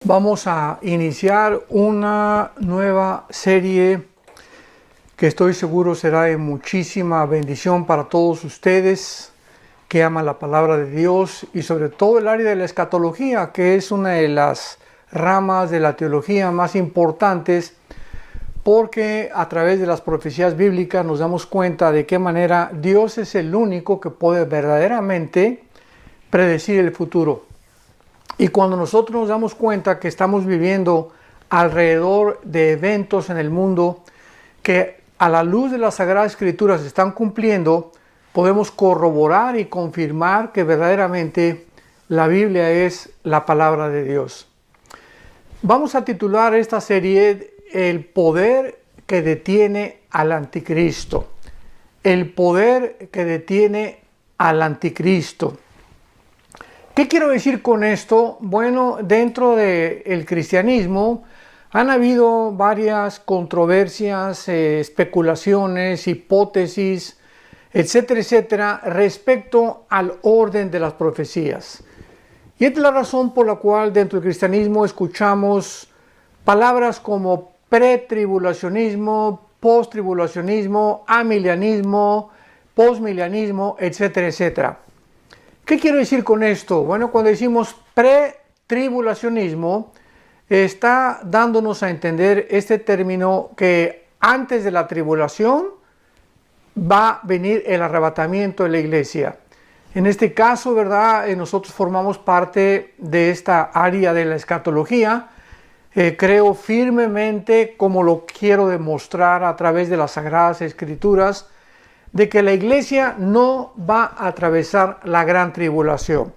Vamos a iniciar una nueva serie que estoy seguro será de muchísima bendición para todos ustedes que aman la palabra de Dios y sobre todo el área de la escatología, que es una de las ramas de la teología más importantes, porque a través de las profecías bíblicas nos damos cuenta de qué manera Dios es el único que puede verdaderamente predecir el futuro. Y cuando nosotros nos damos cuenta que estamos viviendo alrededor de eventos en el mundo que a la luz de las Sagradas Escrituras se están cumpliendo, podemos corroborar y confirmar que verdaderamente la Biblia es la palabra de Dios. Vamos a titular esta serie El poder que detiene al anticristo. El poder que detiene al anticristo. ¿Qué quiero decir con esto? Bueno, dentro del cristianismo han habido varias controversias, especulaciones, hipótesis, etcétera, etcétera, respecto al orden de las profecías. Y esta es la razón por la cual dentro del cristianismo escuchamos palabras como pretribulacionismo, posttribulacionismo, amilianismo, postmilianismo, etcétera, etcétera. ¿Qué quiero decir con esto? Bueno, cuando decimos pretribulacionismo, está dándonos a entender este término que antes de la tribulación va a venir el arrebatamiento de la iglesia. En este caso, ¿verdad? Nosotros formamos parte de esta área de la escatología. Creo firmemente, como lo quiero demostrar a través de las Sagradas Escrituras, de que la iglesia no va a atravesar la gran tribulación.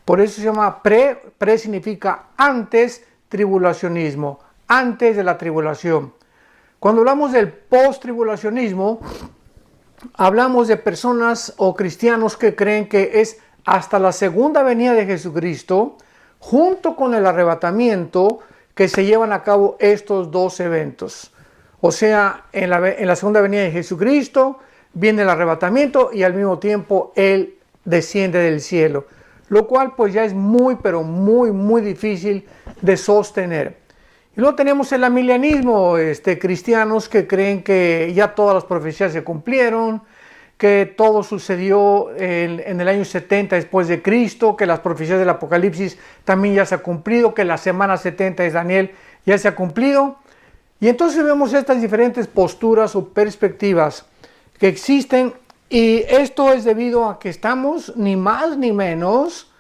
Por eso se llama pre significa antes tribulacionismo, antes de la tribulación. Cuando hablamos del post-tribulacionismo, hablamos de personas o cristianos que creen que es hasta la segunda venida de Jesucristo, junto con el arrebatamiento, que se llevan a cabo estos dos eventos. O sea, en la segunda venida de Jesucristo, viene el arrebatamiento y al mismo tiempo Él desciende del cielo, lo cual pues ya es muy difícil de sostener. Y luego tenemos el amilianismo, cristianos que creen que ya todas las profecías se cumplieron, que todo sucedió en el año 70 después de Cristo, que las profecías del Apocalipsis también ya se ha cumplido, que la semana 70 de Daniel ya se ha cumplido. Y entonces vemos estas diferentes posturas o perspectivas que existen, y esto es debido a que estamos ni más ni menos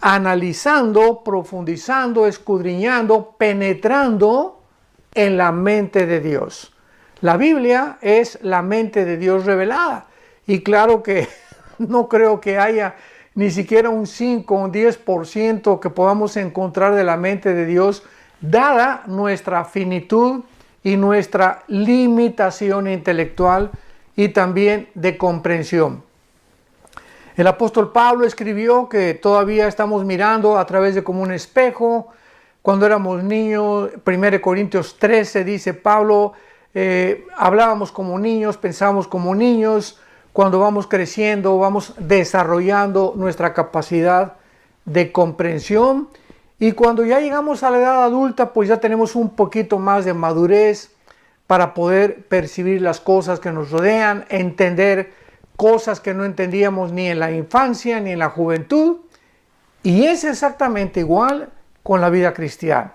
analizando, profundizando, escudriñando, penetrando en la mente de Dios. La Biblia es la mente de Dios revelada, y claro que no creo que haya ni siquiera un 5 o un 10% que podamos encontrar de la mente de Dios, dada nuestra finitud y nuestra limitación intelectual y también de comprensión. El apóstol Pablo escribió que todavía estamos mirando a través de como un espejo. Cuando éramos niños, 1 Corintios 13 dice Pablo, hablábamos como niños, pensábamos como niños. Cuando vamos creciendo, vamos desarrollando nuestra capacidad de comprensión. Y cuando ya llegamos a la edad adulta, pues ya tenemos un poquito más de madurez para poder percibir las cosas que nos rodean, entender cosas que no entendíamos ni en la infancia ni en la juventud. Y es exactamente igual con la vida cristiana.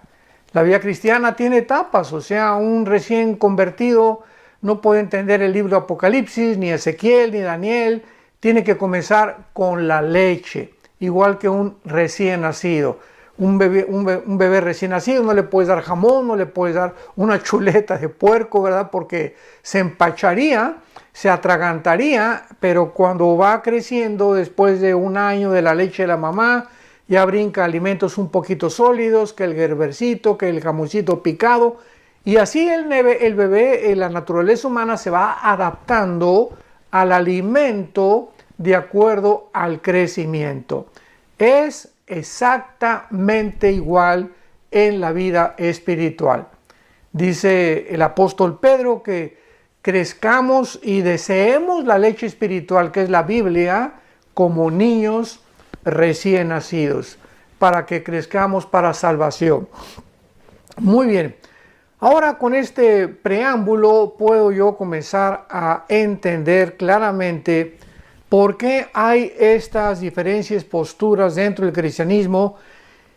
La vida cristiana tiene etapas, o sea, un recién convertido no puede entender el libro de Apocalipsis, ni Ezequiel, ni Daniel. Tiene que comenzar con la leche, igual que un recién nacido. Un bebé recién nacido no le puedes dar jamón, no le puedes dar una chuleta de puerco, ¿verdad? Porque se empacharía, se atragantaría, pero cuando va creciendo, después de un año de la leche de la mamá, ya brinca alimentos un poquito sólidos, que el gerbercito, que el jamoncito picado, y así el bebé, la naturaleza humana se va adaptando al alimento de acuerdo al crecimiento. Es exactamente igual en la vida espiritual. Dice el apóstol Pedro que crezcamos y deseemos la leche espiritual, que es la Biblia, como niños recién nacidos, para que crezcamos para salvación. Muy bien. Ahora con este preámbulo puedo yo comenzar a entender claramente por qué hay estas diferentes posturas dentro del cristianismo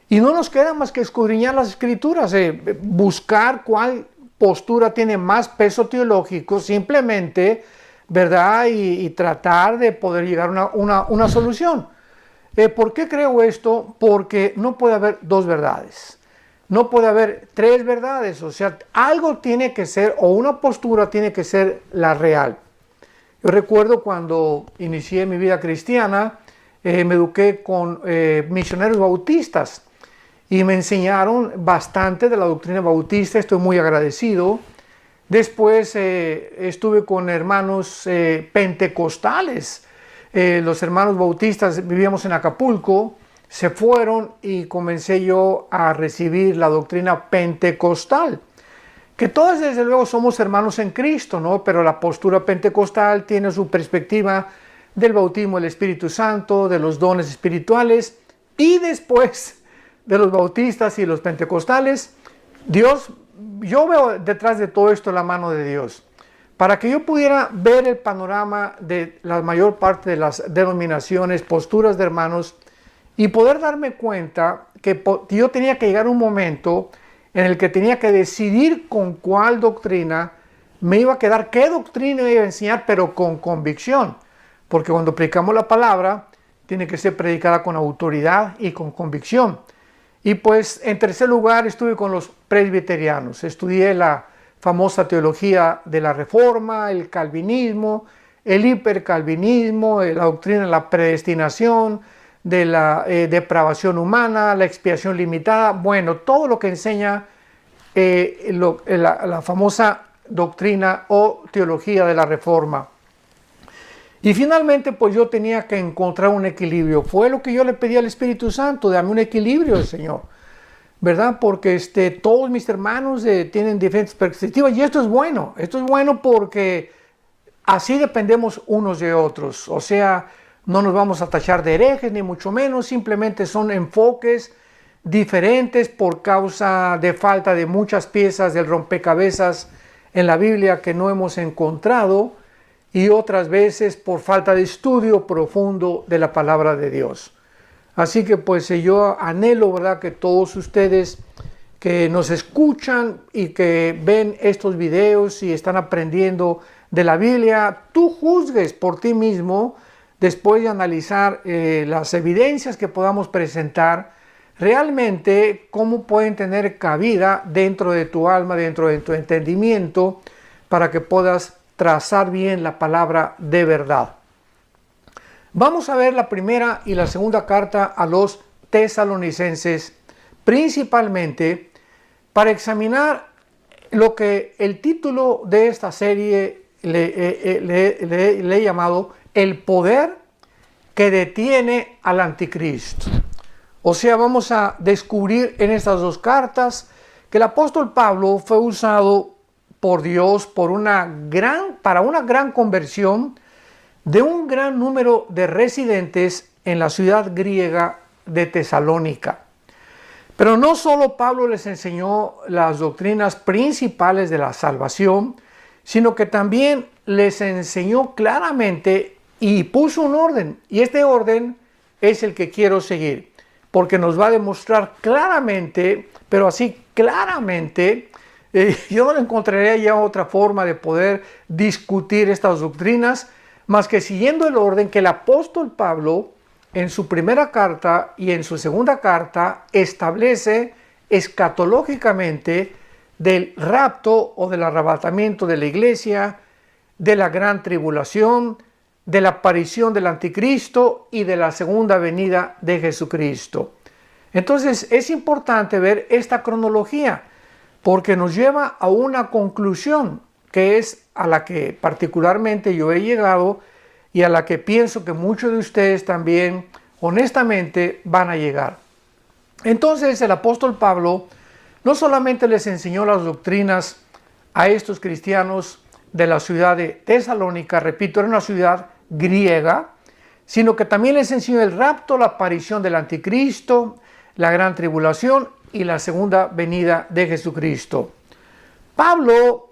y no nos queda más que escudriñar las escrituras, buscar cuál postura tiene más peso teológico simplemente, ¿verdad? Y tratar de poder llegar a una solución. ¿Por qué creo esto? Porque no puede haber dos verdades. No puede haber tres verdades, o sea, algo tiene que ser, o una postura tiene que ser la real. Yo recuerdo cuando inicié mi vida cristiana, me eduqué con misioneros bautistas y me enseñaron bastante de la doctrina bautista, estoy muy agradecido. Después estuve con hermanos pentecostales, los hermanos bautistas, vivíamos en Acapulco, se fueron y comencé yo a recibir la doctrina pentecostal, que todos desde luego somos hermanos en Cristo, ¿no? Pero la postura pentecostal tiene su perspectiva del bautismo del Espíritu Santo, de los dones espirituales, y después de los bautistas y los pentecostales, yo veo detrás de todo esto la mano de Dios. Para que yo pudiera ver el panorama de la mayor parte de las denominaciones, posturas de hermanos, y poder darme cuenta que yo tenía que llegar a un momento en el que tenía que decidir con cuál doctrina me iba a quedar, qué doctrina iba a enseñar, pero con convicción. Porque cuando predicamos la palabra, tiene que ser predicada con autoridad y con convicción. Y pues en tercer lugar estuve con los presbiterianos. Estudié la famosa teología de la Reforma, el calvinismo, el hipercalvinismo, la doctrina de la predestinación, de la depravación humana, la expiación limitada, bueno, todo lo que enseña la famosa doctrina o teología de la Reforma. Y finalmente, pues yo tenía que encontrar un equilibrio. Fue lo que yo le pedí al Espíritu Santo, dame un equilibrio, Señor, ¿verdad? Porque todos mis hermanos tienen diferentes perspectivas y esto es bueno porque así dependemos unos de otros, o sea, no nos vamos a tachar de herejes, ni mucho menos, simplemente son enfoques diferentes por causa de falta de muchas piezas del rompecabezas en la Biblia que no hemos encontrado y otras veces por falta de estudio profundo de la palabra de Dios. Así que pues yo anhelo, ¿verdad?, que todos ustedes que nos escuchan y que ven estos videos y están aprendiendo de la Biblia, tú juzgues por ti mismo, después de analizar las evidencias que podamos presentar, realmente cómo pueden tener cabida dentro de tu alma, dentro de tu entendimiento, para que puedas trazar bien la palabra de verdad. Vamos a ver la primera y la segunda carta a los tesalonicenses, principalmente para examinar lo que el título de esta serie le he llamado el poder que detiene al anticristo. O sea, vamos a descubrir en estas dos cartas que el apóstol Pablo fue usado por Dios para una gran conversión de un gran número de residentes en la ciudad griega de Tesalónica. Pero no solo Pablo les enseñó las doctrinas principales de la salvación, sino que también les enseñó claramente y puso un orden, y este orden es el que quiero seguir, porque nos va a demostrar claramente, pero así claramente, yo no encontraría ya otra forma de poder discutir estas doctrinas, más que siguiendo el orden que el apóstol Pablo en su primera carta y en su segunda carta establece escatológicamente del rapto o del arrebatamiento de la iglesia, de la gran tribulación, de la aparición del anticristo y de la segunda venida de Jesucristo. Entonces es importante ver esta cronología porque nos lleva a una conclusión que es a la que particularmente yo he llegado y a la que pienso que muchos de ustedes también honestamente van a llegar. Entonces el apóstol Pablo no solamente les enseñó las doctrinas a estos cristianos de la ciudad de Tesalónica, repito, era una ciudad griega, sino que también les enseñó el rapto, la aparición del anticristo, la gran tribulación y la segunda venida de Jesucristo. Pablo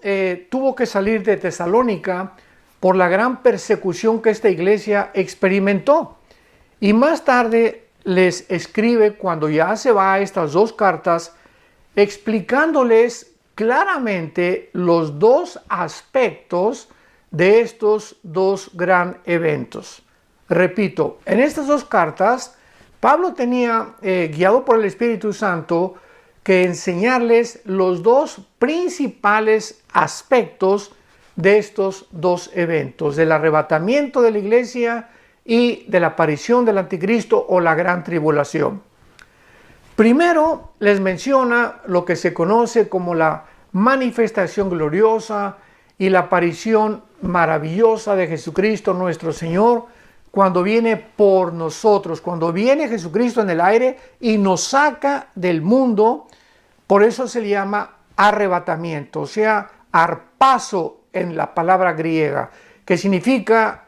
tuvo que salir de Tesalónica por la gran persecución que esta iglesia experimentó. Y más tarde les escribe, cuando ya se va a estas dos cartas, explicándoles claramente los dos aspectos de estos dos gran eventos. Repito, en estas dos cartas, Pablo tenía, guiado por el Espíritu Santo, que enseñarles los dos principales aspectos de estos dos eventos, del arrebatamiento de la iglesia y de la aparición del anticristo o la gran tribulación. Primero les menciona lo que se conoce como la manifestación gloriosa y la aparición maravillosa de Jesucristo nuestro Señor, cuando viene por nosotros, cuando viene Jesucristo en el aire y nos saca del mundo. Por eso se le llama arrebatamiento, o sea, arpazo en la palabra griega, que significa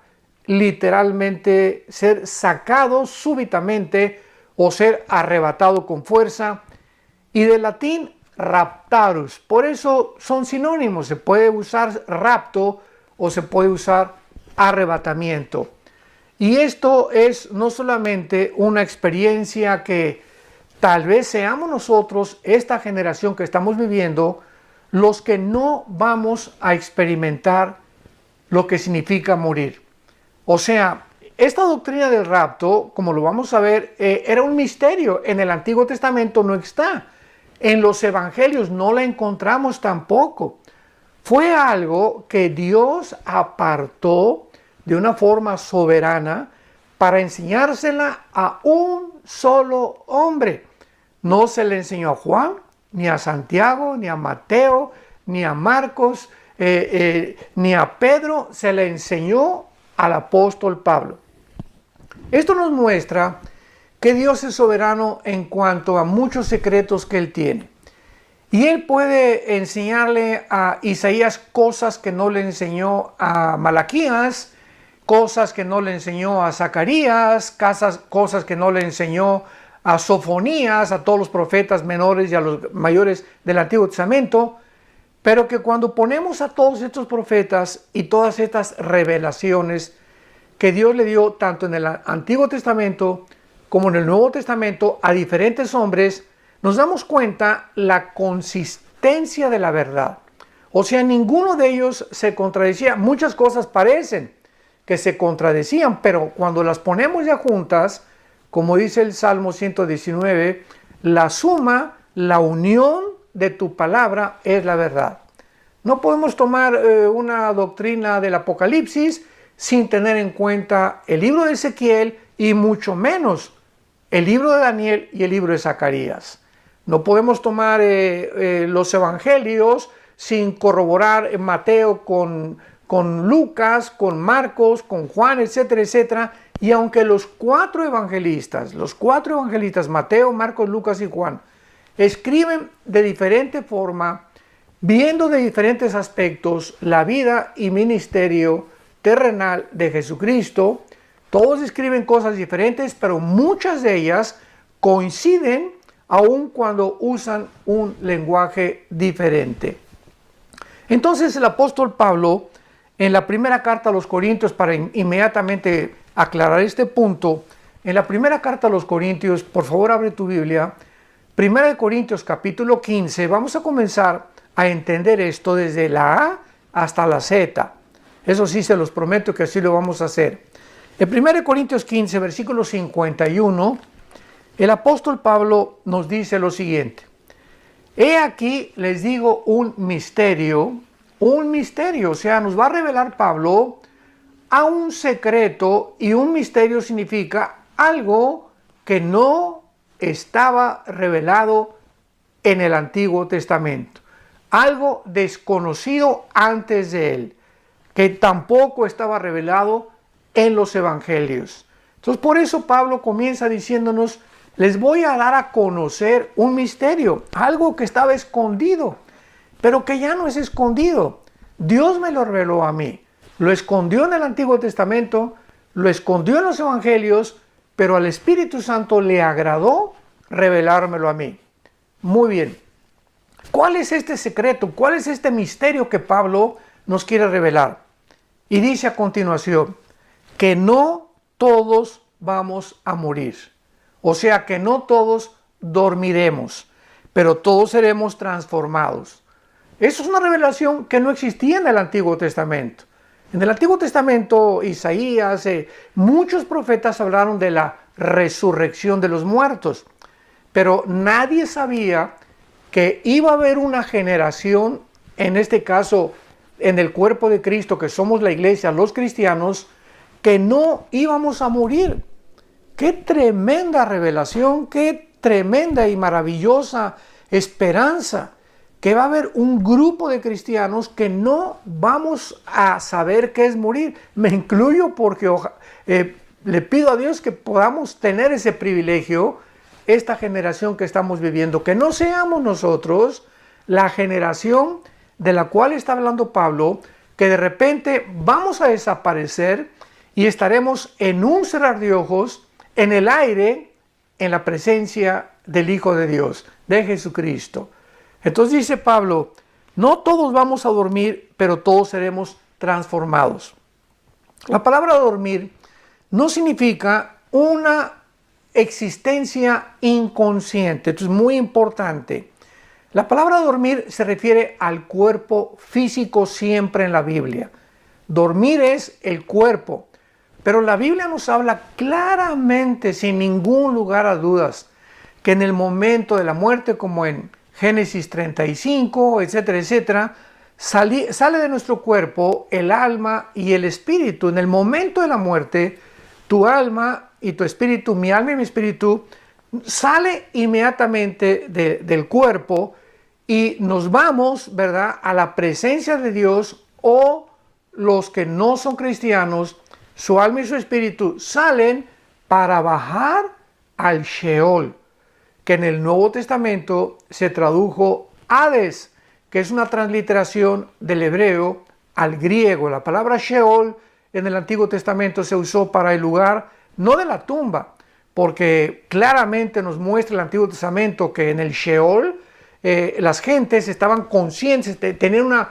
literalmente ser sacado súbitamente o ser arrebatado con fuerza, y del latín raptarus. Por eso son sinónimos, se puede usar rapto o se puede usar arrebatamiento. Y esto es no solamente una experiencia que tal vez seamos nosotros, esta generación que estamos viviendo, los que no vamos a experimentar lo que significa morir. O sea, esta doctrina del rapto, como lo vamos a ver, era un misterio. En el Antiguo Testamento no está. En los Evangelios no la encontramos tampoco. Fue algo que Dios apartó de una forma soberana para enseñársela a un solo hombre. No se le enseñó a Juan, ni a Santiago, ni a Mateo, ni a Marcos, ni a Pedro, se le enseñó al apóstol Pablo. Esto nos muestra que Dios es soberano en cuanto a muchos secretos que Él tiene. Y Él puede enseñarle a Isaías cosas que no le enseñó a Malaquías, cosas que no le enseñó a Zacarías, cosas que no le enseñó a Sofonías, a todos los profetas menores y a los mayores del Antiguo Testamento, pero que cuando ponemos a todos estos profetas y todas estas revelaciones que Dios le dio tanto en el Antiguo Testamento como en el Nuevo Testamento a diferentes hombres, nos damos cuenta la consistencia de la verdad. O sea, ninguno de ellos se contradecía. Muchas cosas parecen que se contradecían, pero cuando las ponemos ya juntas, como dice el Salmo 119, la suma, la unión de tu palabra es la verdad. No podemos tomar una doctrina del Apocalipsis sin tener en cuenta el libro de Ezequiel y mucho menos el libro de Daniel y el libro de Zacarías. No podemos tomar los evangelios sin corroborar Mateo con Lucas, con Marcos, con Juan, etcétera, etcétera. Y aunque los cuatro evangelistas, Mateo, Marcos, Lucas y Juan, escriben de diferente forma, viendo de diferentes aspectos la vida y ministerio terrenal de Jesucristo, todos escriben cosas diferentes, pero muchas de ellas coinciden aun cuando usan un lenguaje diferente. Entonces el apóstol Pablo, en la primera carta a los Corintios, para inmediatamente aclarar este punto, en la primera carta a los Corintios, por favor abre tu Biblia, 1 Corintios capítulo 15, vamos a comenzar a entender esto desde la A hasta la Z. Eso sí, se los prometo que así lo vamos a hacer. En 1 Corintios 15, versículo 51, el apóstol Pablo nos dice lo siguiente: he aquí les digo un misterio, o sea, nos va a revelar Pablo a un secreto, y un misterio significa algo que no estaba revelado en el Antiguo Testamento, algo desconocido antes de él, que tampoco estaba revelado en los evangelios. Entonces, por eso Pablo comienza diciéndonos: les voy a dar a conocer un misterio, algo que estaba escondido, pero que ya no es escondido. Dios me lo reveló a mí. Lo escondió en el Antiguo Testamento, lo escondió en los evangelios, pero al Espíritu Santo le agradó revelármelo a mí. Muy bien. ¿Cuál es este secreto? ¿Cuál es este misterio que Pablo nos quiere revelar? Y dice a continuación que no todos vamos a morir. O sea que no todos dormiremos, pero todos seremos transformados. Eso es una revelación que no existía en el Antiguo Testamento. En el Antiguo Testamento, Isaías, muchos profetas hablaron de la resurrección de los muertos, pero nadie sabía que iba a haber una generación, en este caso en el cuerpo de Cristo, que somos la iglesia, los cristianos, que no íbamos a morir. ¡Qué tremenda revelación! ¡Qué tremenda y maravillosa esperanza! Que va a haber un grupo de cristianos que no vamos a saber qué es morir. Me incluyo porque le pido a Dios que podamos tener ese privilegio, esta generación que estamos viviendo, que no seamos nosotros la generación de la cual está hablando Pablo, que de repente vamos a desaparecer y estaremos en un cerrar de ojos, en el aire, en la presencia del Hijo de Dios, de Jesucristo. Entonces dice Pablo, no todos vamos a dormir, pero todos seremos transformados. La palabra dormir no significa una existencia inconsciente. Esto es muy importante. La palabra dormir se refiere al cuerpo físico siempre en la Biblia. Dormir es el cuerpo, pero la Biblia nos habla claramente, sin ningún lugar a dudas, que en el momento de la muerte, como en Génesis 35, etcétera, etcétera, sale de nuestro cuerpo el alma y el espíritu. En el momento de la muerte, tu alma y tu espíritu, mi alma y mi espíritu, sale inmediatamente del cuerpo y nos vamos, ¿verdad?, a la presencia de Dios, o los que no son cristianos, su alma y su espíritu salen para bajar al Sheol, que en el Nuevo Testamento se tradujo Hades, que es una transliteración del hebreo al griego. La palabra Sheol en el Antiguo Testamento se usó para el lugar no de la tumba, porque claramente nos muestra el Antiguo Testamento que en el Sheol las gentes estaban conscientes, tenían una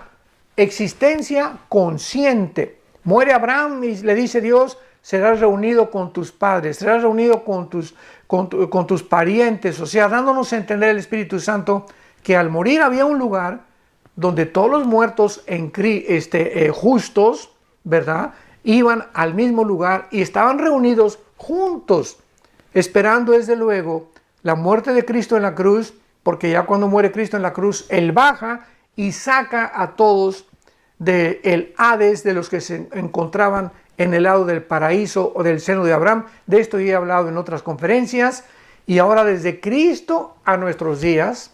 existencia consciente. Muere Abraham y le dice Dios, serás reunido con tus padres, serás reunido con tus parientes, o sea, dándonos a entender el Espíritu Santo que al morir había un lugar donde todos los muertos justos, ¿verdad?, iban al mismo lugar y estaban reunidos juntos, esperando desde luego la muerte de Cristo en la cruz, porque ya cuando muere Cristo en la cruz, Él baja y saca a todos del Hades, de los que se encontraban en el lado del paraíso o del seno de Abraham. De esto ya he hablado en otras conferencias. Y ahora desde Cristo a nuestros días,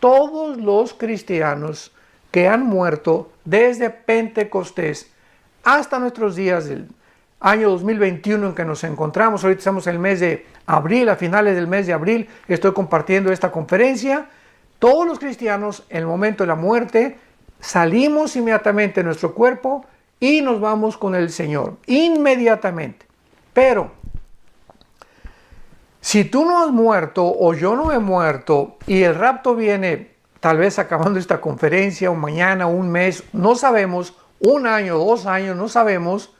todos los cristianos que han muerto desde Pentecostés hasta nuestros días del año 2021 en que nos encontramos, ahorita estamos en el mes de abril, a finales del mes de abril estoy compartiendo esta conferencia. Todos los cristianos en el momento de la muerte salimos inmediatamente de nuestro cuerpo y nos vamos con el Señor, inmediatamente. Pero si tú no has muerto o yo no he muerto y el rapto viene tal vez acabando esta conferencia o mañana, un mes, no sabemos, 1 año, 2 años, no sabemos.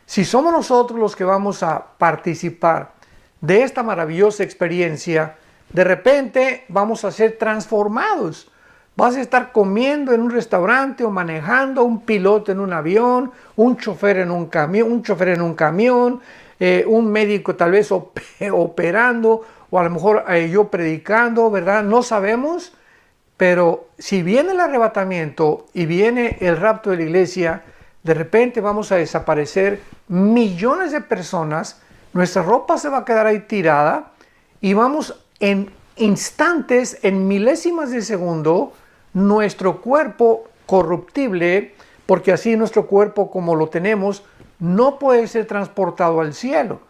Si somos nosotros los que vamos a participar de esta maravillosa experiencia, de repente vamos a ser transformados. Vas a estar comiendo en un restaurante o manejando, un piloto en un avión, un chofer en un camión, un médico tal vez operando, o a lo mejor yo predicando, ¿verdad? No sabemos, pero si viene el arrebatamiento y viene el rapto de la iglesia, de repente vamos a desaparecer millones de personas, nuestra ropa se va a quedar ahí tirada y vamos en instantes, en milésimas de segundo, nuestro cuerpo corruptible, porque así nuestro cuerpo como lo tenemos no puede ser transportado al cielo,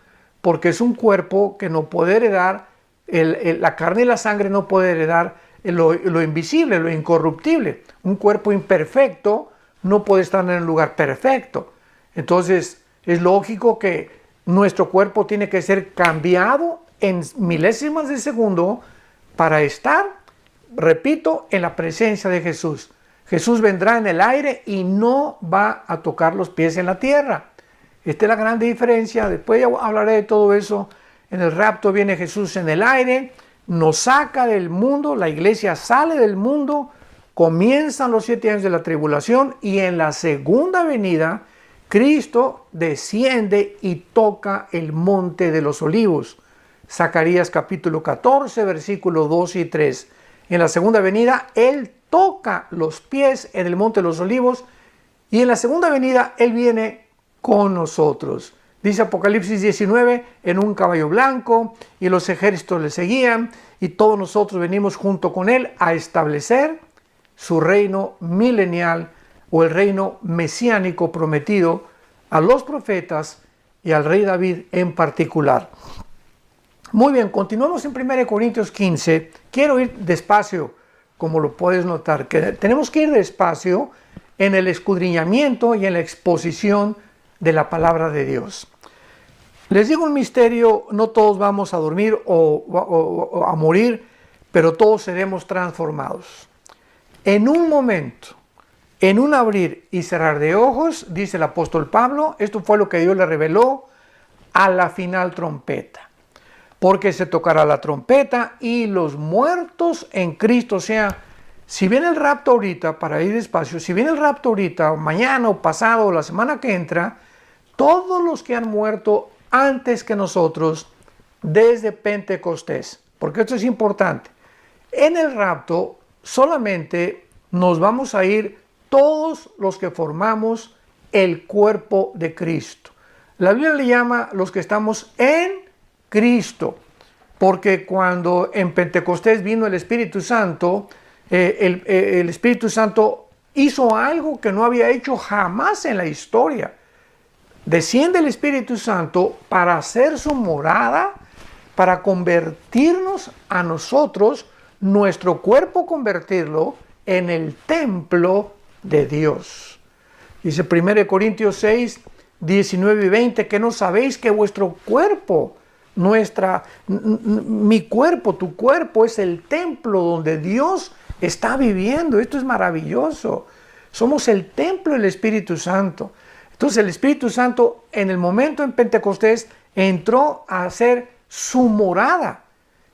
porque es un cuerpo que no puede heredar, la carne y la sangre no puede heredar lo invisible, lo incorruptible. Un cuerpo imperfecto no puede estar en un lugar perfecto. Entonces es lógico que nuestro cuerpo tiene que ser cambiado en milésimas de segundo para estar, repito, en la presencia de Jesús. Jesús vendrá en el aire y no va a tocar los pies en la tierra. Esta es la gran diferencia. Después ya hablaré de todo eso. En el rapto viene Jesús en el aire, nos saca del mundo, la iglesia sale del mundo, comienzan los 7 años de la tribulación y en la segunda venida Cristo desciende y toca el monte de los olivos. Zacarías capítulo 14, versículos 2 y 3. En la segunda venida Él toca los pies en el monte de los olivos y en la segunda venida Él viene con nosotros. Dice Apocalipsis 19, en un caballo blanco, y los ejércitos le seguían, y todos nosotros venimos junto con Él a establecer su reino milenial, o el reino mesiánico prometido a los profetas y al rey David en particular. Muy bien, continuamos en 1 Corintios 15. Quiero ir despacio, como lo puedes notar, que tenemos que ir despacio en el escudriñamiento y en la exposición de la palabra de Dios. Les digo un misterio, no todos vamos a dormir o a morir, pero todos seremos transformados. En un momento, en un abrir y cerrar de ojos, dice el apóstol Pablo, esto fue lo que Dios le reveló a la final trompeta. Porque se tocará la trompeta y los muertos en Cristo, o sea, si viene el rapto ahorita, para ir despacio, si viene el rapto ahorita, o mañana, o pasado, o la semana que entra, todos los que han muerto antes que nosotros, desde Pentecostés, porque esto es importante, en el rapto solamente nos vamos a ir todos los que formamos el cuerpo de Cristo. La Biblia le llama los que estamos en Cristo, porque cuando en Pentecostés vino el Espíritu Santo, el Espíritu Santo hizo algo que no había hecho jamás en la historia. Desciende el Espíritu Santo para hacer su morada, para convertirnos a nosotros, nuestro cuerpo convertirlo en el templo de Dios. Dice 1 Corintios 6, 19 y 20, que no sabéis que vuestro cuerpo, mi cuerpo, tu cuerpo es el templo donde Dios está viviendo. Esto es maravilloso. Somos el templo del Espíritu Santo. Entonces el Espíritu Santo en el momento en Pentecostés entró a hacer su morada.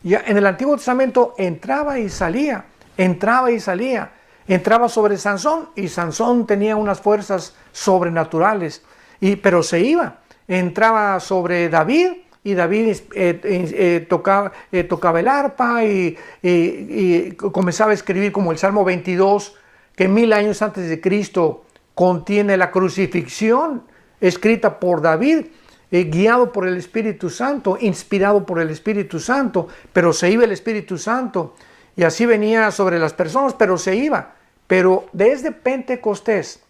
Ya en el Antiguo Testamento entraba y salía, entraba y salía. Entraba sobre Sansón y Sansón tenía unas fuerzas sobrenaturales, pero se iba. Entraba sobre David y David tocaba el arpa y comenzaba a escribir como el Salmo 22, que 1000 años antes de Cristo contiene la crucifixión escrita por David, guiado por el Espíritu Santo, inspirado por el Espíritu Santo, pero se iba el Espíritu Santo y así venía sobre las personas, pero se iba. Pero desde Pentecostés,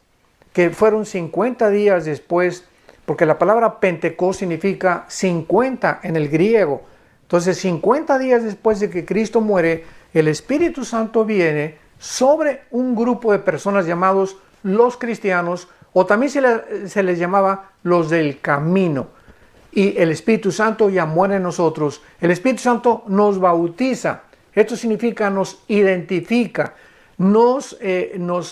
que fueron 50 días después, porque la palabra Pentecostés significa 50 en el griego, entonces 50 días después de que Cristo muere, el Espíritu Santo viene sobre un grupo de personas llamados los cristianos, o también se les llamaba los del camino. Y el Espíritu Santo ya muere en nosotros. El Espíritu Santo nos bautiza. Esto significa nos identifica, nos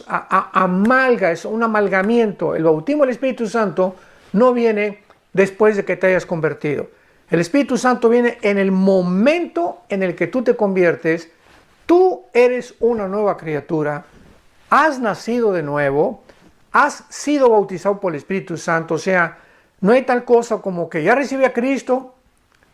amalga, es un amalgamiento. El bautismo del Espíritu Santo no viene después de que te hayas convertido. El Espíritu Santo viene en el momento en el que tú te conviertes. Tú eres una nueva criatura. Has nacido de nuevo, has sido bautizado por el Espíritu Santo, o sea, no hay tal cosa como que ya recibí a Cristo,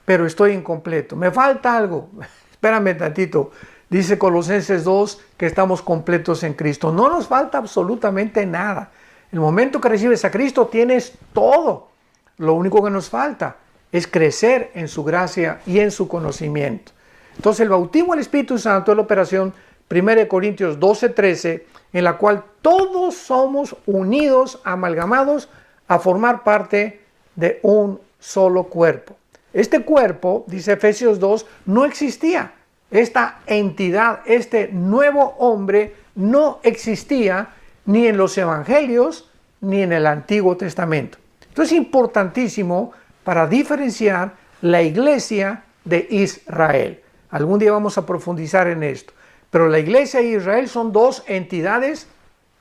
pero estoy incompleto, me falta algo, espérame tantito, dice Colosenses 2 que estamos completos en Cristo, no nos falta absolutamente nada, el momento que recibes a Cristo tienes todo, lo único que nos falta es crecer en su gracia y en su conocimiento. Entonces el bautismo del Espíritu Santo es la operación 1 Corintios 12, 13, en la cual todos somos unidos, amalgamados, a formar parte de un solo cuerpo. Este cuerpo, dice Efesios 2, no existía. Esta entidad, este nuevo hombre, no existía ni en los evangelios ni en el Antiguo Testamento. Esto es importantísimo para diferenciar la iglesia de Israel. Algún día vamos a profundizar en esto. Pero la iglesia y Israel son dos entidades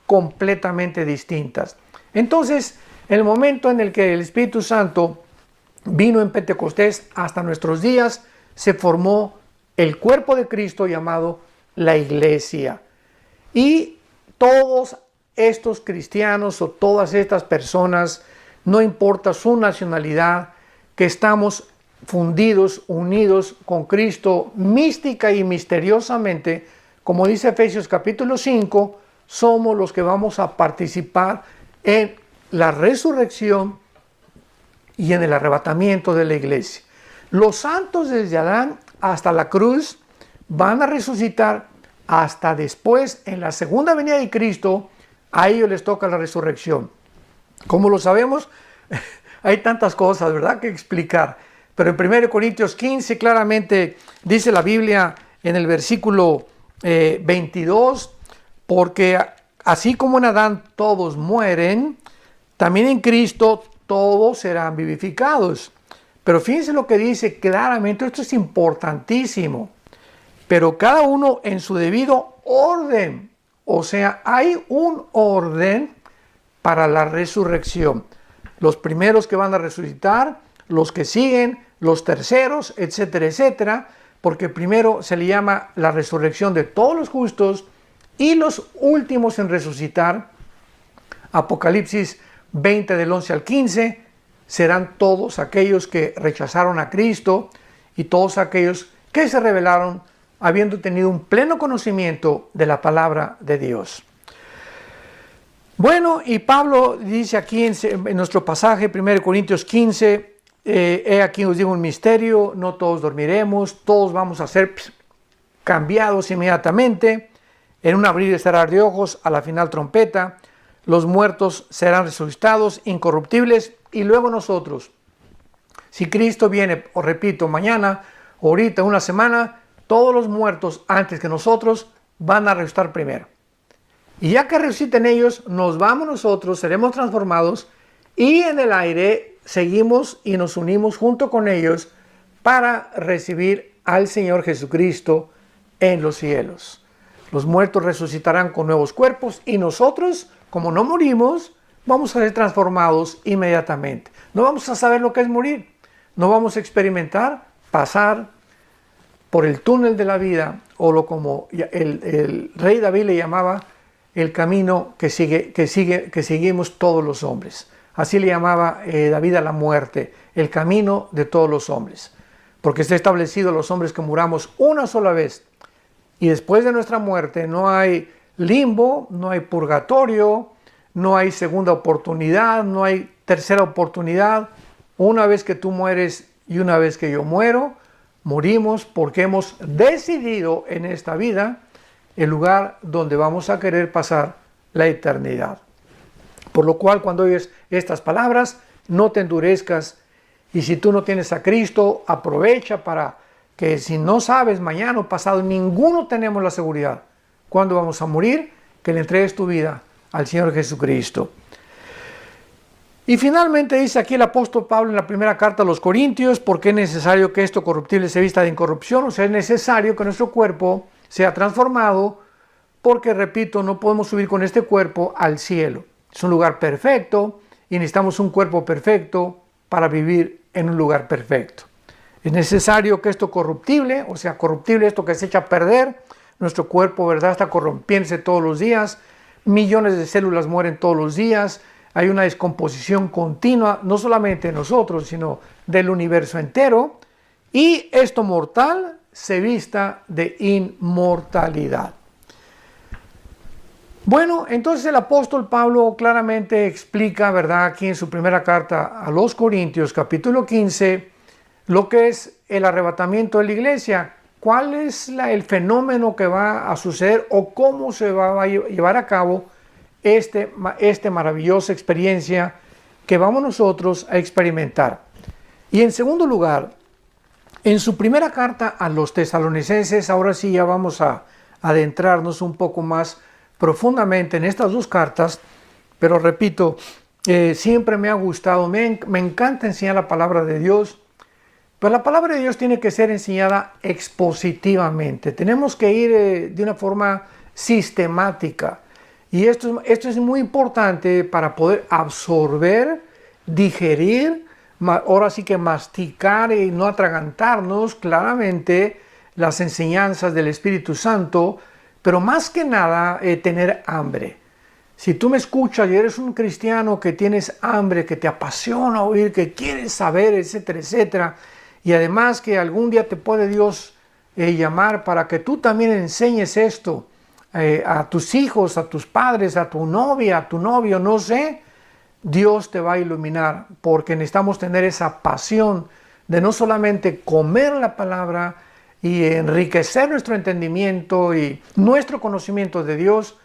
completamente distintas. Entonces, el momento en el que el Espíritu Santo vino en Pentecostés hasta nuestros días, se formó el cuerpo de Cristo llamado la iglesia. Y todos estos cristianos o todas estas personas, no importa su nacionalidad, que estamos fundidos, unidos con Cristo mística y misteriosamente, como dice Efesios capítulo 5, somos los que vamos a participar en la resurrección y en el arrebatamiento de la iglesia. Los santos desde Adán hasta la cruz van a resucitar hasta después, en la segunda venida de Cristo, a ellos les toca la resurrección. Como lo sabemos, hay tantas cosas, ¿verdad?, que explicar. Pero en 1 Corintios 15 claramente dice la Biblia en el versículo 22, porque así como en Adán todos mueren, también en Cristo todos serán vivificados. Pero fíjense lo que dice claramente, esto es importantísimo. Pero cada uno en su debido orden. O sea, hay un orden para la resurrección. Los primeros que van a resucitar, los que siguen, los terceros, etcétera, etcétera. Porque primero se le llama la resurrección de todos los justos y los últimos en resucitar, Apocalipsis 20 del 11 al 15, serán todos aquellos que rechazaron a Cristo y todos aquellos que se rebelaron habiendo tenido un pleno conocimiento de la palabra de Dios. Bueno, y Pablo dice aquí en nuestro pasaje, 1 Corintios 15, he aquí os digo un misterio, no todos dormiremos, todos vamos a ser cambiados inmediatamente, en un abrir y cerrar de ojos, a la final trompeta, los muertos serán resucitados, incorruptibles, y luego nosotros. Si Cristo viene, os repito, mañana, ahorita, una semana, todos los muertos antes que nosotros van a resucitar primero. Y ya que resuciten ellos, nos vamos nosotros, seremos transformados y en el aire seguimos y nos unimos junto con ellos para recibir al Señor Jesucristo en los cielos. Los muertos resucitarán con nuevos cuerpos y nosotros, como no morimos, vamos a ser transformados inmediatamente. No vamos a saber lo que es morir. No vamos a experimentar pasar por el túnel de la vida, o como el rey David le llamaba, el camino que seguimos todos los hombres. Así le llamaba David a la muerte, el camino de todos los hombres. Porque está establecido los hombres que muramos una sola vez. Y después de nuestra muerte no hay limbo, no hay purgatorio, no hay segunda oportunidad, no hay tercera oportunidad. Una vez que tú mueres y una vez que yo muero, morimos porque hemos decidido en esta vida el lugar donde vamos a querer pasar la eternidad. Por lo cual, cuando oyes estas palabras, no te endurezcas. Y si tú no tienes a Cristo, aprovecha para que si no sabes mañana o pasado, ninguno tenemos la seguridad. ¿Cuándo vamos a morir? Que le entregues tu vida al Señor Jesucristo. Y finalmente dice aquí el apóstol Pablo en la primera carta a los Corintios, porque es necesario que esto corruptible se vista de incorrupción, o sea, es necesario que nuestro cuerpo sea transformado, porque, repito, no podemos subir con este cuerpo al cielo. Es un lugar perfecto y necesitamos un cuerpo perfecto para vivir en un lugar perfecto. Es necesario que esto corruptible, o sea, corruptible, esto que se echa a perder, nuestro cuerpo, ¿verdad?, está corrompiéndose todos los días, millones de células mueren todos los días, hay una descomposición continua, no solamente de nosotros, sino del universo entero, y esto mortal se vista de inmortalidad. Bueno, entonces el apóstol Pablo claramente explica, ¿verdad?, aquí en su primera carta a los Corintios, capítulo 15, lo que es el arrebatamiento de la iglesia, cuál es el fenómeno que va a suceder o cómo se va a llevar a cabo esta maravillosa experiencia que vamos nosotros a experimentar. Y en segundo lugar, en su primera carta a los tesalonicenses, ahora sí ya vamos a adentrarnos un poco más profundamente en estas dos cartas, pero repito, siempre me ha gustado, me encanta enseñar la palabra de Dios, Pero la palabra de Dios tiene que ser enseñada expositivamente. Tenemos que ir de una forma sistemática. Y esto es muy importante para poder absorber, digerir, ahora sí que masticar y no atragantarnos claramente las enseñanzas del Espíritu Santo, pero más que nada tener hambre. Si tú me escuchas y eres un cristiano que tienes hambre, que te apasiona oír, que quieres saber, etcétera, etcétera, y además que algún día te puede Dios llamar para que tú también enseñes esto a tus hijos, a tus padres, a tu novia, a tu novio, no sé, Dios te va a iluminar, porque necesitamos tener esa pasión de no solamente comer la palabra y enriquecer nuestro entendimiento y nuestro conocimiento de Dios,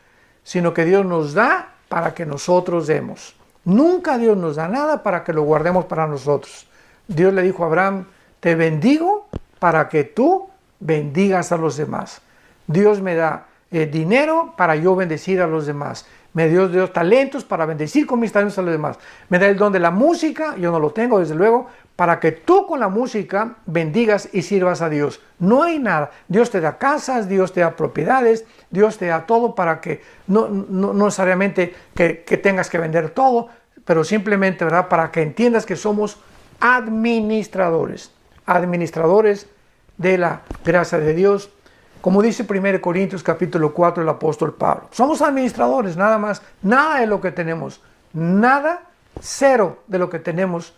sino que Dios nos da para que nosotros demos. Nunca Dios nos da nada para que lo guardemos para nosotros. Dios le dijo a Abraham, te bendigo para que tú bendigas a los demás. Dios me da dinero para yo bendecir a los demás. Me dio Dios talentos para bendecir con mis talentos a los demás. Me da el don de la música, yo no lo tengo desde luego, para que tú con la música bendigas y sirvas a Dios. No hay nada. Dios te da casas, Dios te da propiedades, Dios te da todo para que no necesariamente que tengas que vender todo, pero simplemente, ¿verdad?, para que entiendas que somos administradores de la gracia de Dios. Como dice 1 Corintios capítulo 4 el apóstol Pablo. Somos administradores, nada más, nada de lo que tenemos, nada, cero de lo que tenemos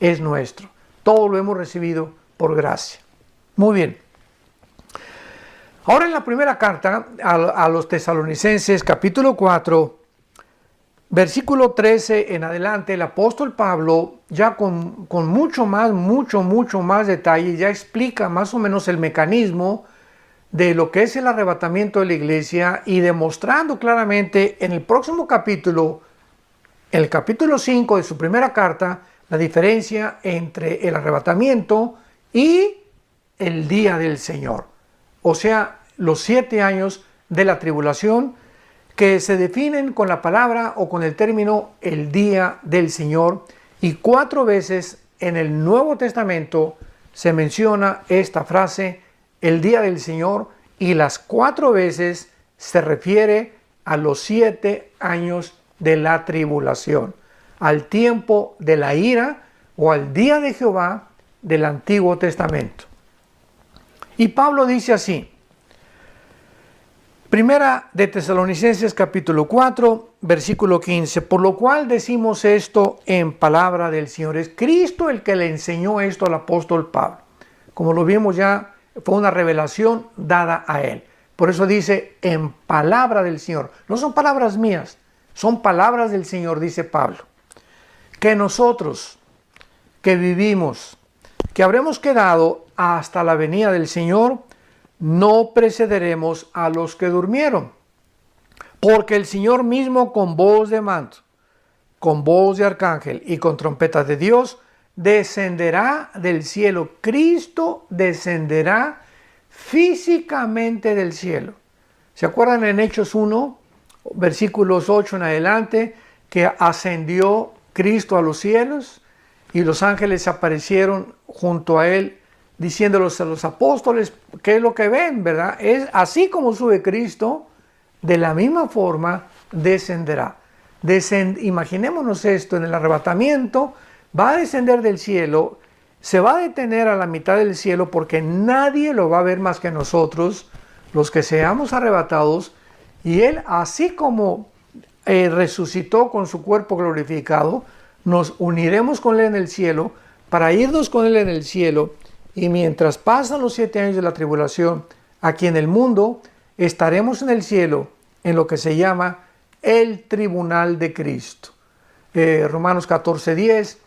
es nuestro. Todo lo hemos recibido por gracia. Muy bien. Ahora en la primera carta a los Tesalonicenses capítulo 4, versículo 13 en adelante, el apóstol Pablo ya con mucho más detalle, ya explica más o menos el mecanismo de lo que es el arrebatamiento de la iglesia y demostrando claramente en el próximo capítulo, el capítulo 5 de su primera carta, la diferencia entre el arrebatamiento y el día del Señor. O sea, los 7 años de la tribulación que se definen con la palabra o con el término el día del Señor, y 4 veces en el Nuevo Testamento se menciona esta frase, el día del Señor, y las 4 veces se refiere a los 7 años de la tribulación, al tiempo de la ira o al día de Jehová del Antiguo Testamento. Y Pablo dice así, Primera de Tesalonicenses capítulo 4, versículo 15, por lo cual decimos esto en palabra del Señor. Es Cristo el que le enseñó esto al apóstol Pablo. Como lo vimos ya, fue una revelación dada a él. Por eso dice en palabra del Señor. No son palabras mías, son palabras del Señor, dice Pablo. Que nosotros, que vivimos, que habremos quedado hasta la venida del Señor, no precederemos a los que durmieron. Porque el Señor mismo con voz de mando, con voz de arcángel y con trompeta de Dios, descenderá del cielo. Cristo descenderá físicamente del cielo. ¿Se acuerdan en Hechos 1, versículos 8 en adelante, que ascendió Cristo a los cielos y los ángeles aparecieron junto a él, diciéndoles a los apóstoles qué es lo que ven, ¿verdad? Es así como sube Cristo, de la misma forma descenderá. Imaginémonos esto, en el arrebatamiento va a descender del cielo, se va a detener a la mitad del cielo porque nadie lo va a ver más que nosotros, los que seamos arrebatados, y Él, así como resucitó con su cuerpo glorificado, nos uniremos con Él en el cielo para irnos con Él en el cielo, y mientras pasan los 7 años de la tribulación, aquí en el mundo, estaremos en el cielo, en lo que se llama el tribunal de Cristo. Romanos 14:10,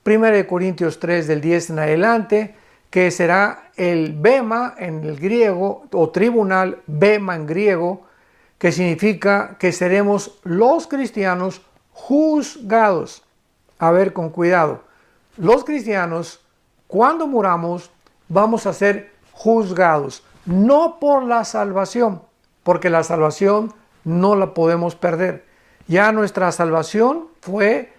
1 Corintios 3 del 10 en adelante, que será el bema en el griego, o tribunal, bema en griego, que significa que seremos los cristianos juzgados. A ver, con cuidado. Los cristianos, cuando muramos, vamos a ser juzgados, no por la salvación, porque la salvación no la podemos perder. Ya nuestra salvación fue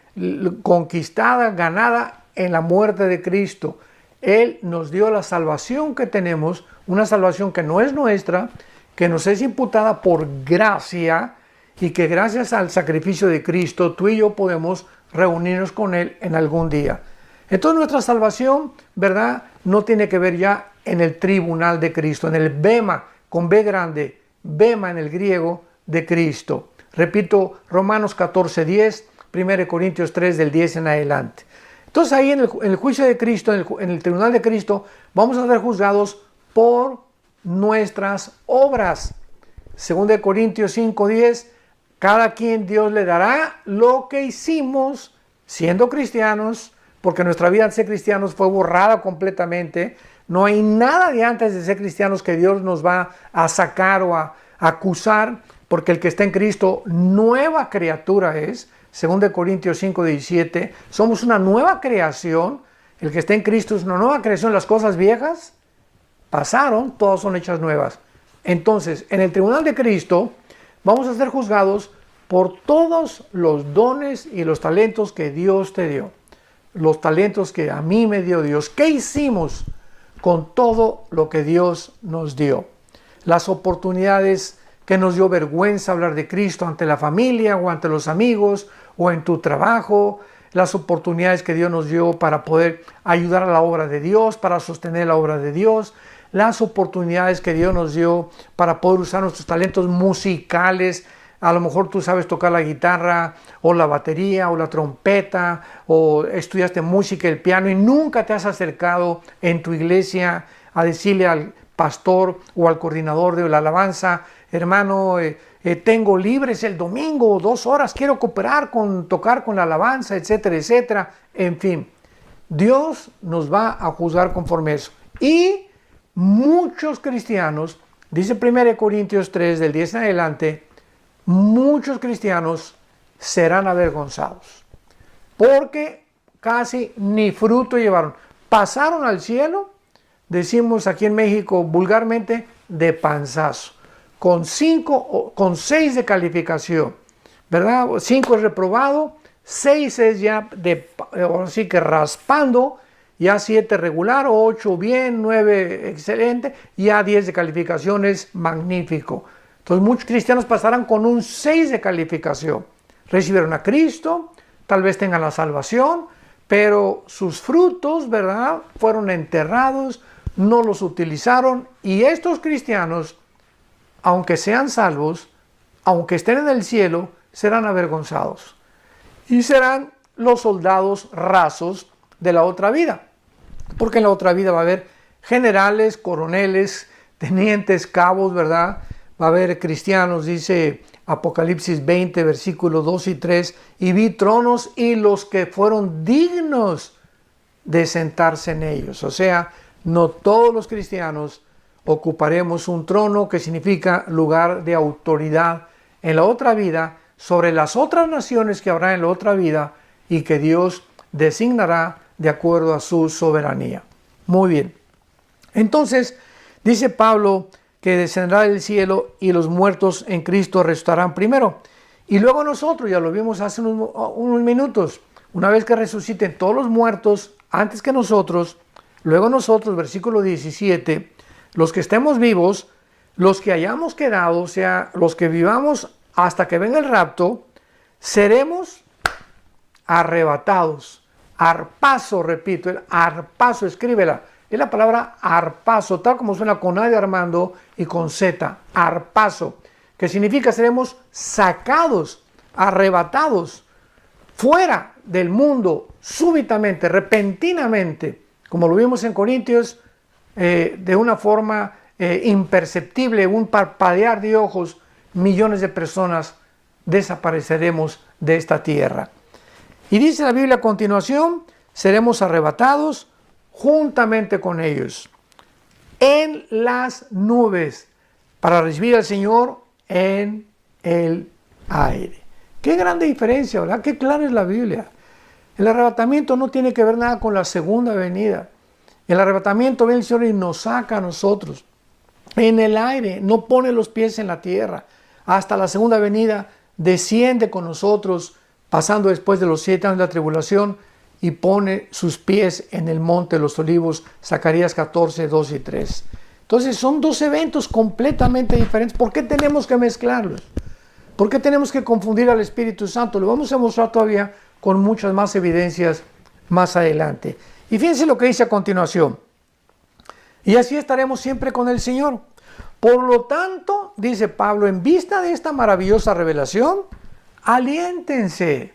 conquistada, ganada en la muerte de Cristo. Él nos dio la salvación que tenemos, una salvación que no es nuestra, que nos es imputada por gracia y que gracias al sacrificio de Cristo tú y yo podemos reunirnos con Él en algún día. Entonces nuestra salvación, ¿verdad?, no tiene que ver ya en el tribunal de Cristo, en el bema, con B grande, bema en el griego de Cristo. Repito, Romanos 14:10, 1 Corintios 3 del 10 en adelante. Entonces ahí en el juicio de Cristo, en el tribunal de Cristo, vamos a ser juzgados por nuestras obras. 2 Corintios 5:10, cada quien Dios le dará lo que hicimos siendo cristianos, porque nuestra vida antes de ser cristianos fue borrada completamente. No hay nada de antes de ser cristianos que Dios nos va a sacar o a acusar, porque el que está en Cristo, nueva criatura es. 2 Corintios 5:17, somos una nueva creación. El que está en Cristo es una nueva creación. Las cosas viejas pasaron, todas son hechas nuevas. Entonces, en el tribunal de Cristo vamos a ser juzgados por todos los dones y los talentos que Dios te dio. Los talentos que a mí me dio Dios. ¿Qué hicimos con todo lo que Dios nos dio? Las oportunidades que nos dio vergüenza hablar de Cristo ante la familia o ante los amigos o en tu trabajo. Las oportunidades que Dios nos dio para poder ayudar a la obra de Dios, para sostener la obra de Dios. Las oportunidades que Dios nos dio para poder usar nuestros talentos musicales. A lo mejor tú sabes tocar la guitarra o la batería o la trompeta o estudiaste música, el piano y nunca te has acercado en tu iglesia a decirle al pastor o al coordinador de la alabanza: hermano, tengo libres el domingo 2 horas, quiero cooperar con tocar con la alabanza, etcétera, etcétera. En fin, Dios nos va a juzgar conforme eso. Y muchos cristianos, dice 1 Corintios 3 del 10 en adelante, muchos cristianos serán avergonzados porque casi ni fruto llevaron. Pasaron al cielo, decimos aquí en México vulgarmente, de panzazo, con 6 de calificación, ¿verdad? 5 es reprobado, 6 es ya así que raspando, ya 7 regular, 8 bien, 9 excelente, ya 10 de calificación es magnífico. Entonces muchos cristianos pasarán con un 6 de calificación. Recibieron a Cristo, tal vez tengan la salvación, pero sus frutos, ¿verdad?, fueron enterrados, no los utilizaron. Y estos cristianos, aunque sean salvos, aunque estén en el cielo, serán avergonzados. Y serán los soldados rasos de la otra vida. Porque en la otra vida va a haber generales, coroneles, tenientes, cabos, ¿verdad? Va a haber cristianos, dice Apocalipsis 20, versículos 2 y 3, y vi tronos y los que fueron dignos de sentarse en ellos. O sea, no todos los cristianos ocuparemos un trono, que significa lugar de autoridad en la otra vida, sobre las otras naciones que habrá en la otra vida y que Dios designará de acuerdo a su soberanía. Muy bien. Entonces, dice Pablo que descenderá del cielo y los muertos en Cristo resucitarán primero. Y luego nosotros, ya lo vimos hace unos minutos, una vez que resuciten todos los muertos antes que nosotros, luego nosotros, versículo 17, los que estemos vivos, los que hayamos quedado, o sea, los que vivamos hasta que venga el rapto, seremos arrebatados. Arpazo, repito, el arpazo, escríbela. Es la palabra arpazo, tal como suena con A de Armando y con Z, arpazo, que significa seremos sacados, arrebatados, fuera del mundo, súbitamente, repentinamente, como lo vimos en Corintios, de una forma imperceptible, un parpadear de ojos, millones de personas desapareceremos de esta tierra. Y dice la Biblia a continuación, seremos arrebatados juntamente con ellos en las nubes para recibir al Señor en el aire. Qué grande diferencia, ¿verdad? Qué clara es la Biblia. El arrebatamiento no tiene que ver nada con la segunda venida. El arrebatamiento viene el Señor y nos saca a nosotros en el aire, no pone los pies en la tierra. Hasta la segunda venida desciende con nosotros, pasando después de los 7 años de la tribulación, y pone sus pies en el monte de los olivos, Zacarías 14, 2 y 3. Entonces son dos eventos completamente diferentes. ¿Por qué tenemos que mezclarlos? ¿Por qué tenemos que confundir al Espíritu Santo? Lo vamos a mostrar todavía con muchas más evidencias más adelante. Y fíjense lo que dice a continuación. Y así estaremos siempre con el Señor. Por lo tanto, dice Pablo, en vista de esta maravillosa revelación, aliéntense,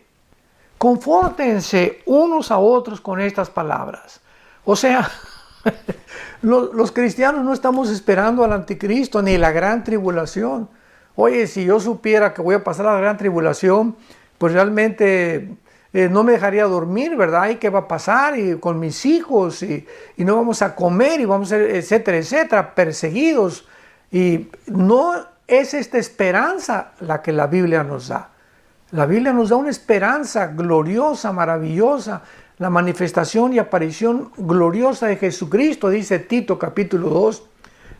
confórtense unos a otros con estas palabras. O sea, los cristianos no estamos esperando al anticristo ni la gran tribulación. Oye, si yo supiera que voy a pasar la gran tribulación, pues realmente no me dejaría dormir, ¿verdad? ¿Y qué va a pasar? Y con mis hijos, y no vamos a comer, y vamos a ser, etcétera, etcétera, perseguidos. Y no es esta esperanza la que la Biblia nos da. La Biblia nos da una esperanza gloriosa, maravillosa, la manifestación y aparición gloriosa de Jesucristo, dice Tito capítulo 2,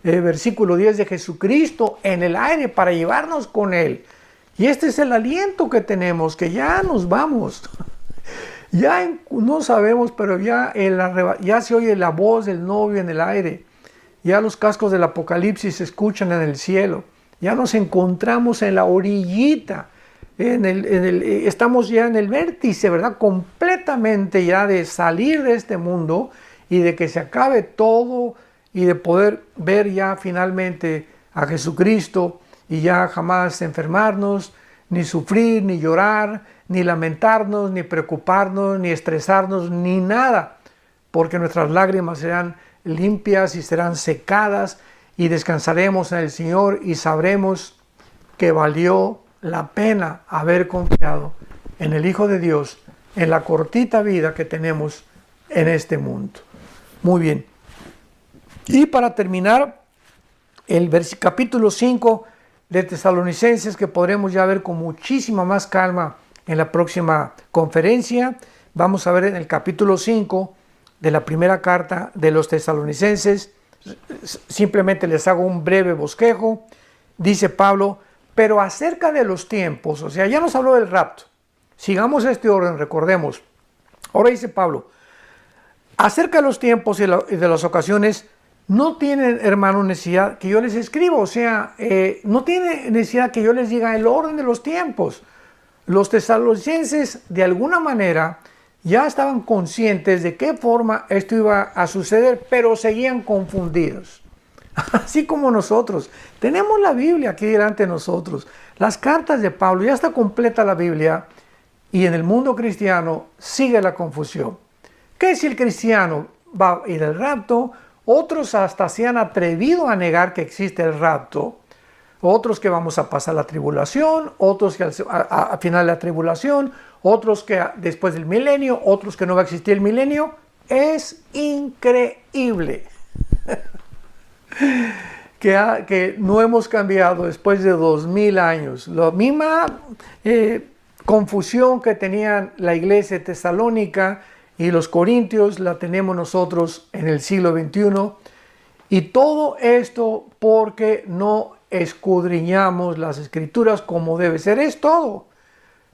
versículo 10, de Jesucristo en el aire para llevarnos con Él. Y este es el aliento que tenemos, que ya nos vamos. Ya no sabemos, pero ya se oye la voz del novio en el aire. Ya los cascos del Apocalipsis se escuchan en el cielo. Ya nos encontramos en la orillita. Estamos ya en el vértice, ¿verdad? Completamente ya de salir de este mundo y de que se acabe todo y de poder ver ya finalmente a Jesucristo y ya jamás enfermarnos, ni sufrir, ni llorar, ni lamentarnos, ni preocuparnos, ni estresarnos, ni nada, porque nuestras lágrimas serán limpias y serán secadas y descansaremos en el Señor y sabremos que valió la pena haber confiado en el Hijo de Dios en la cortita vida que tenemos en este mundo. Muy bien. Y para terminar, el capítulo 5 de Tesalonicenses, que podremos ya ver con muchísima más calma en la próxima conferencia. Vamos a ver en el capítulo 5 de la primera carta de los Tesalonicenses. Simplemente les hago un breve bosquejo. Dice Pablo, pero acerca de los tiempos, o sea, ya nos habló del rapto. Sigamos este orden, recordemos. Ahora dice Pablo, acerca de los tiempos y de las ocasiones, no tienen, hermano, necesidad que yo les escriba, o sea, no tiene necesidad que yo les diga el orden de los tiempos. Los tesalonicenses, de alguna manera, ya estaban conscientes de qué forma esto iba a suceder, pero seguían confundidos. Así como nosotros. Tenemos la Biblia aquí delante de nosotros. Las cartas de Pablo, ya está completa la Biblia, y en el mundo cristiano sigue la confusión. ¿Qué si el cristiano va a ir al rapto? Otros hasta se han atrevido a negar que existe el rapto. Otros que vamos a pasar la tribulación, otros que al final de la tribulación, otros que después del milenio, otros que no va a existir el milenio. Es increíble que no hemos cambiado después de 2000 años. La misma confusión que tenían la iglesia tesalónica y los corintios la tenemos nosotros en el siglo XXI. Y todo esto porque no escudriñamos las escrituras como debe ser. Es todo.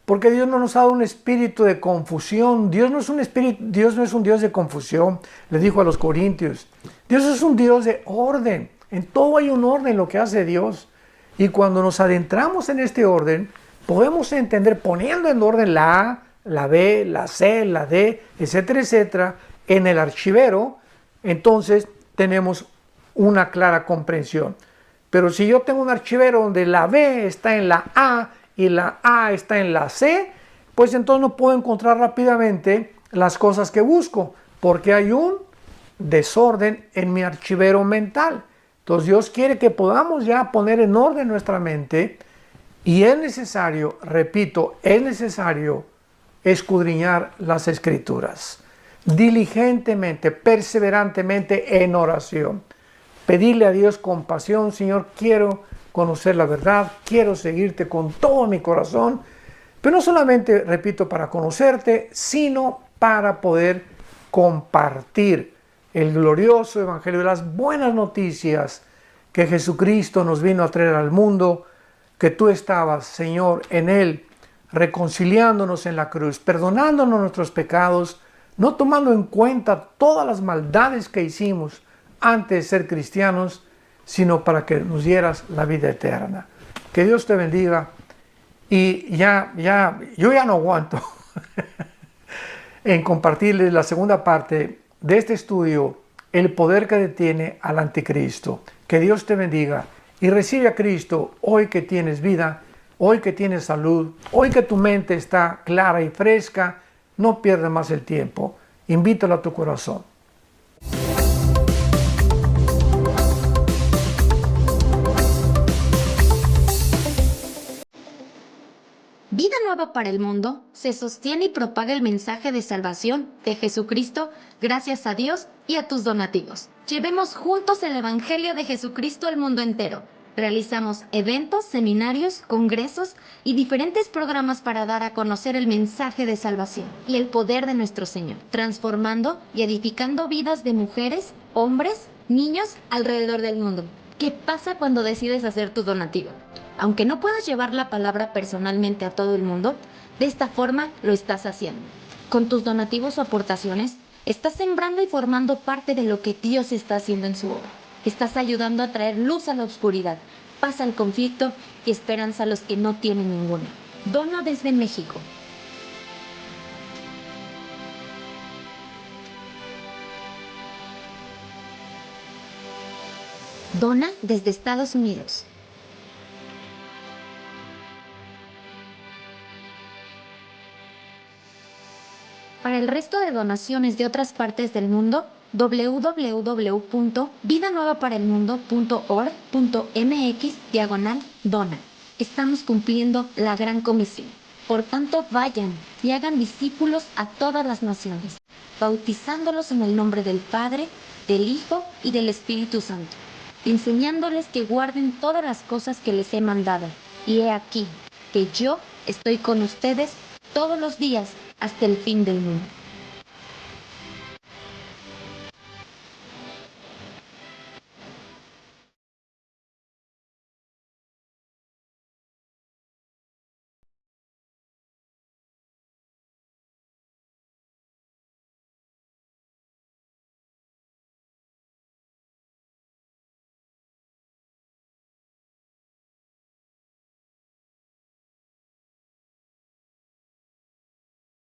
Porque Dios no nos ha dado un espíritu de confusión. Dios no es un Dios de confusión, le dijo a los corintios. Dios es un Dios de orden. En todo hay un orden en lo que hace Dios. Y cuando nos adentramos en este orden, podemos entender, poniendo en orden la A, la B, la C, la D, etcétera, etcétera, en el archivero, entonces tenemos una clara comprensión. Pero si yo tengo un archivero donde la B está en la A y la A está en la C, pues entonces no puedo encontrar rápidamente las cosas que busco, porque hay un desorden en mi archivero mental. Entonces Dios quiere que podamos ya poner en orden nuestra mente, y es necesario, repito, es necesario escudriñar las escrituras diligentemente, perseverantemente en oración. Pedirle a Dios con pasión, Señor, quiero conocer la verdad, quiero seguirte con todo mi corazón, pero no solamente, repito, para conocerte, sino para poder compartir el glorioso evangelio de las buenas noticias que Jesucristo nos vino a traer al mundo, que tú estabas, Señor, en Él, reconciliándonos en la cruz, perdonándonos nuestros pecados, no tomando en cuenta todas las maldades que hicimos antes de ser cristianos, sino para que nos dieras la vida eterna. Que Dios te bendiga. Y yo ya no aguanto en compartirles la segunda parte de este estudio, el poder que detiene al anticristo. Que Dios te bendiga y recibe a Cristo hoy que tienes vida, hoy que tienes salud, hoy que tu mente está clara y fresca. No pierdas más el tiempo. Invítalo a tu corazón. Vida Nueva para el Mundo se sostiene y propaga el mensaje de salvación de Jesucristo gracias a Dios y a tus donativos. Llevemos juntos el Evangelio de Jesucristo al mundo entero. Realizamos eventos, seminarios, congresos y diferentes programas para dar a conocer el mensaje de salvación y el poder de nuestro Señor, transformando y edificando vidas de mujeres, hombres, niños alrededor del mundo. ¿Qué pasa cuando decides hacer tu donativo? Aunque no puedas llevar la palabra personalmente a todo el mundo, de esta forma lo estás haciendo. Con tus donativos o aportaciones, estás sembrando y formando parte de lo que Dios está haciendo en su obra. Estás ayudando a traer luz a la oscuridad, paz al conflicto y esperanza a los que no tienen ninguna. Dona desde México. Dona desde Estados Unidos. Para el resto de donaciones de otras partes del mundo, www.vidanuevaparelmundo.org.mx/dona. Estamos cumpliendo la gran comisión. Por tanto, vayan y hagan discípulos a todas las naciones, bautizándolos en el nombre del Padre, del Hijo y del Espíritu Santo, enseñándoles que guarden todas las cosas que les he mandado. Y he aquí que yo estoy con ustedes todos los días hasta el fin del mundo.